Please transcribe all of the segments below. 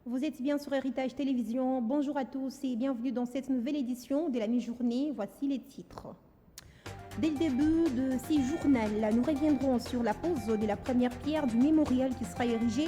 Vous êtes bien sur Héritage Télévision. Bonjour à tous et bienvenue dans cette nouvelle édition de la mi-journée. Voici les titres. Dès le début de ces journaux, nous reviendrons sur la pose de la première pierre du mémorial qui sera érigé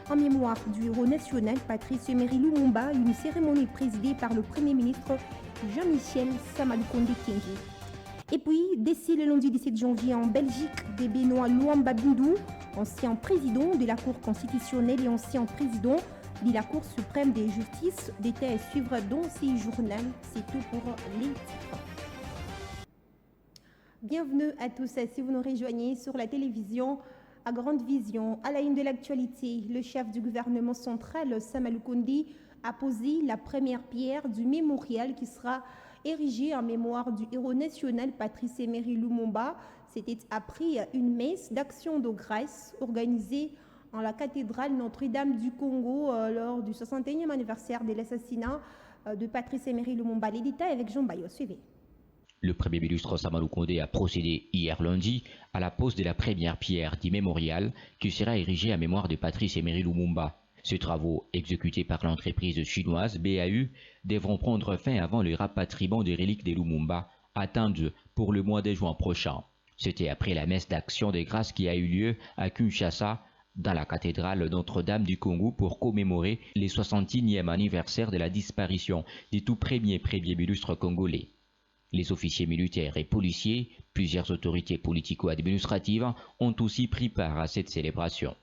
en mémoire du héros national Patrice Emery Lumumba, une cérémonie présidée par le Premier ministre Jean-Michel Samalukonde Kyenge. Et puis, dès le lundi 17 janvier en Belgique, des Benoît Luamba Bindou, ancien président de la Cour constitutionnelle et ancien président de la Cour suprême de justice, d'État à suivre dans ces journaux. C'est tout pour les titres. Bienvenue à tous si vous nous rejoignez sur la télévision à Grande Vision. À la une de l'actualité, le chef du gouvernement central, Samalukonde, a posé la première pierre du mémorial qui sera érigé en mémoire du héros national Patrice Emery Lumumba. C'était après une messe d'action de grâce organisée en la cathédrale Notre-Dame du Congo lors du 61e anniversaire de l'assassinat de Patrice Emery Lumumba. Les détails avec Jean Bayo. Suivez. Le Premier ministre Samalukonde a procédé hier lundi à la pose de la première pierre du mémorial qui sera érigé en mémoire de Patrice Emery Lumumba. Ces travaux, exécutés par l'entreprise chinoise BAU, devront prendre fin avant le rapatriement des reliques de Lumumba, attendu pour le mois de juin prochain. C'était après la messe d'action de grâce qui a eu lieu à Kinshasa, dans la cathédrale Notre-Dame du Congo pour commémorer le 61e anniversaire de la disparition du tout premier ministre congolais. Les officiers militaires et policiers, plusieurs autorités politico-administratives ont aussi pris part à cette célébration.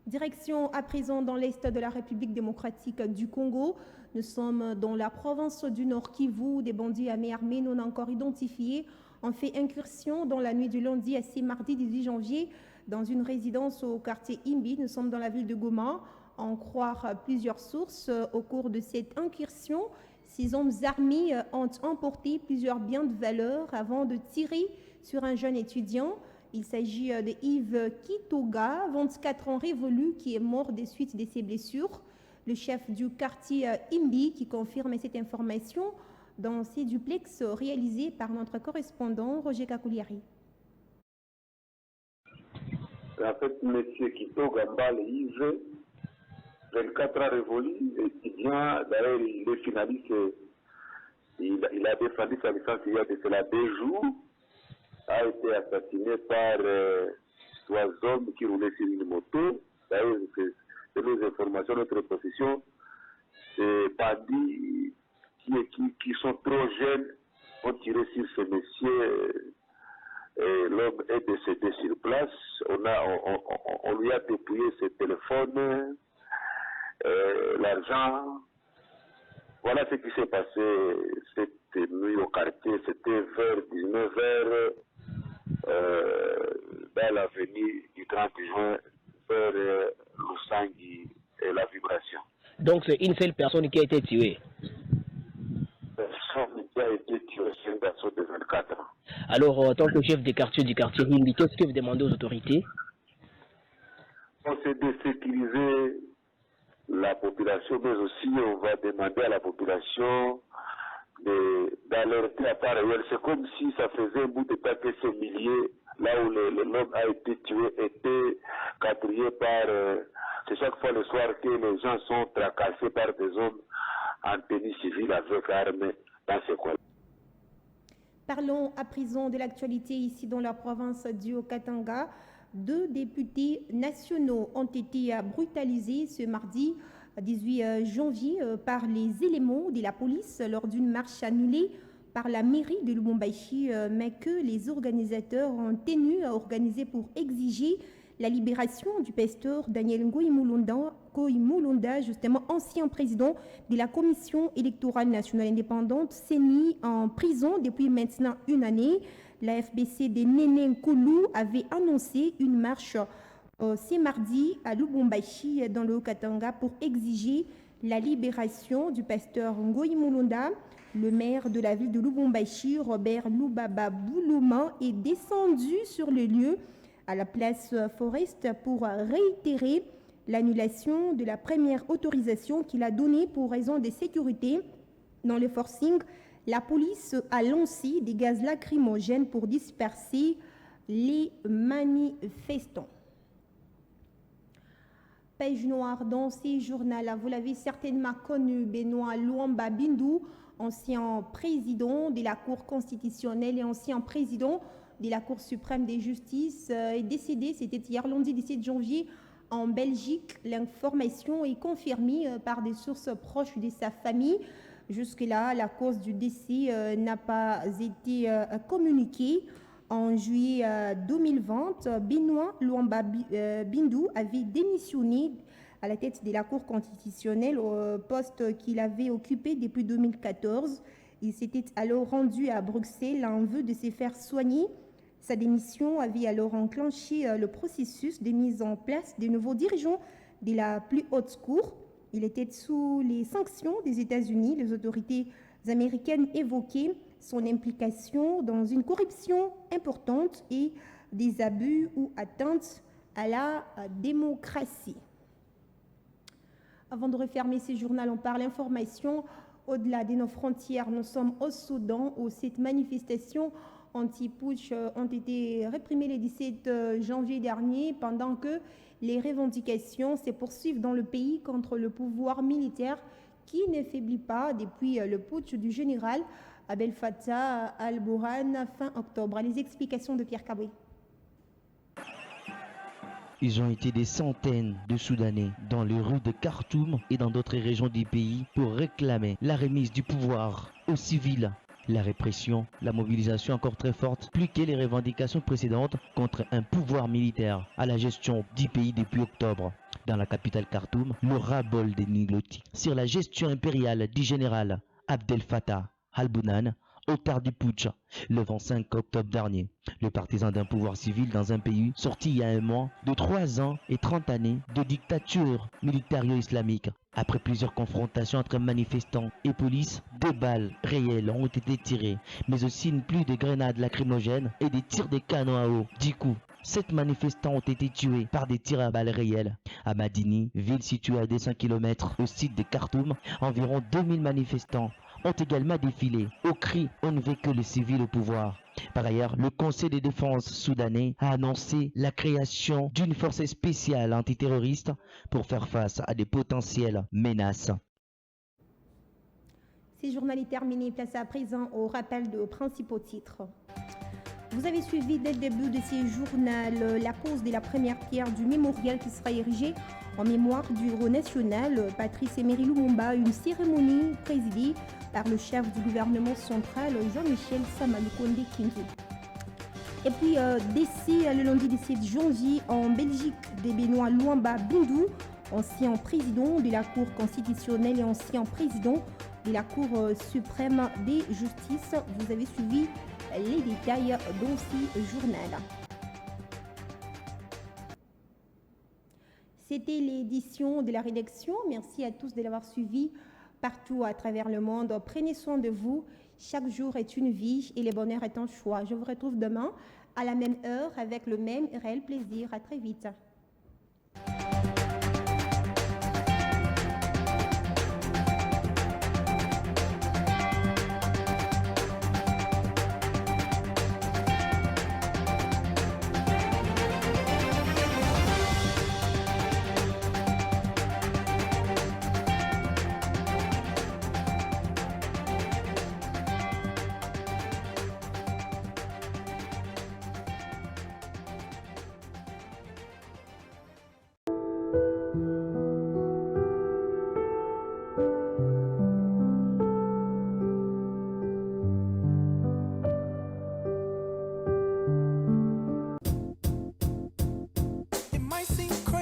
Direction à présent dans l'est de la République démocratique du Congo. Nous sommes dans la province du Nord Kivu. Des bandits à main armée non encore identifiés ont fait incursion dans la nuit du lundi à ce mardi 18 janvier dans une résidence au quartier Imbi. Nous sommes dans la ville de Goma. À en croire plusieurs sources, au cours de cette incursion, ces hommes armés ont emporté plusieurs biens de valeur avant de tirer sur un jeune étudiant. Il s'agit de Yves Kitoga, 24 ans révolu, qui est mort des suites de ses blessures. Le chef du quartier Imbi qui confirme cette information dans ces duplex réalisés par notre correspondant Roger Kakouliari. En fait, M. Kitoga Mbale Yves, 24 ans révolu, étudiant, d'ailleurs il est finaliste, il a défendu sa licence il y a de cela 2 jours, a été assassiné par 3 hommes qui roulaient sur une moto. D'ailleurs, c'est nos informations, notre possession, c'est bandits qui sont trop jeunes ont tiré sur ce monsieur. L'homme est décédé sur place. On lui a dépouillé ses téléphones, l'argent. Voilà ce qui s'est passé cette nuit au quartier. C'était vers 19h dans l'avenue du 30 juin vers Lusangui et la Vibration. Donc c'est une seule personne qui a été tuée. Personne qui a été tuée, c'est un garçon de 24 ans. Alors, en tant que chef du quartier Himbi, qu'est-ce que vous demandez aux autorités? On s'est de sécuriser la population, mais aussi on va demander à la population d'alerter à part réel. C'est comme si ça faisait un bout de temps que ces milliers, là où l'homme a été tué, étaient quadrillés par... c'est chaque fois le soir que les gens sont tracassés par des hommes en tenue civile avec armes dans ces coins. Parlons à présent de l'actualité ici dans la province du Haut-Katanga. 2 députés nationaux ont été brutalisés ce mardi 18 janvier par les éléments de la police lors d'une marche annulée par la mairie de Lubumbashi, mais que les organisateurs ont tenu à organiser pour exiger la libération du pasteur Daniel Ngoï-Moulonda, justement ancien président de la Commission électorale nationale indépendante, CENI, en prison depuis maintenant 1 année. La FBC de Néné Nkoulou avait annoncé une marche ce mardi à Lubumbashi dans le Haut-Katanga pour exiger la libération du pasteur Ngoï-Moulonda. Le maire de la ville de Lubumbashi, Robert Lubaba Boulouma, est descendu sur le lieu à la place Forest pour réitérer l'annulation de la première autorisation qu'il a donnée pour raison de sécurité. Dans le forcing, la police a lancé des gaz lacrymogènes pour disperser les manifestants. Page noire dans ces journaux. Vous l'avez certainement connu, Benoît Luamba Bindu, ancien président de la Cour constitutionnelle et ancien président de la Cour suprême de justice, est décédé. C'était hier lundi 17 janvier en Belgique. L'information est confirmée par des sources proches de sa famille. Jusque-là, la cause du décès n'a pas été communiquée. En juillet 2020, Benoît Luamba Bindu avait démissionné à la tête de la Cour constitutionnelle au poste qu'il avait occupé depuis 2014. Il s'était alors rendu à Bruxelles en vue de se faire soigner. Sa démission avait alors enclenché le processus de mise en place de nouveaux dirigeants de la plus haute cour. Il était sous les sanctions des États-Unis. Les autorités américaines évoquaient son implication dans une corruption importante et des abus ou atteintes à la démocratie. Avant de refermer ce journal, on parle information au-delà de nos frontières. Nous sommes au Soudan où cette manifestation anti-putsch ont été réprimées le 17 janvier dernier pendant que les revendications se poursuivent dans le pays contre le pouvoir militaire qui ne faiblit pas depuis le putsch du général Abdel Fattah al-Burhan fin octobre. Les explications de Pierre Caboué. Ils ont été des centaines de Soudanais dans les rues de Khartoum et dans d'autres régions du pays pour réclamer la remise du pouvoir aux civils. La répression, la mobilisation encore très forte, plus que les revendications précédentes contre un pouvoir militaire à la gestion du pays depuis octobre. Dans la capitale Khartoum, le ras-bol des Niglotis sur la gestion impériale du général Abdel Fattah al-Burhan, auteur du putsch, le 25 octobre dernier. Le partisan d'un pouvoir civil dans un pays sorti il y a un mois de 3 ans et 30 années de dictature militario-islamique. Après plusieurs confrontations entre manifestants et police, 2 balles réelles ont été tirées, mais aussi une pluie de grenades lacrymogènes et des tirs de canons à eau. Du coup, 7 manifestants ont été tués par des tirs à balles réelles. À Madini, ville située à 200 km au sud de Khartoum, environ 2000 manifestants ont également défilé au cri « On ne veut que le civil au pouvoir ». Par ailleurs, le Conseil de défense soudanais a annoncé la création d'une force spéciale antiterroriste pour faire face à des potentielles menaces. Ce journal est terminé. Place à présent au rappel de principaux titres. Vous avez suivi dès le début de ce journal la pose de la première pierre du mémorial qui sera érigé en mémoire du héros national Patrice Emery Lumumba, une cérémonie présidée par le chef du gouvernement central Jean-Michel Sama Lukonde Kinzo. Et puis décès le lundi 17 janvier en Belgique de Benoît Luamba Bindu, ancien président de la Cour constitutionnelle et ancien président de la Cour suprême de justice. Vous avez suivi les détails dans ce journal. C'était l'édition de la rédaction. Merci à tous de l'avoir suivi partout à travers le monde. Prenez soin de vous. Chaque jour est une vie et le bonheur est un choix. Je vous retrouve demain à la même heure avec le même réel plaisir. À très vite. It might seem crazy.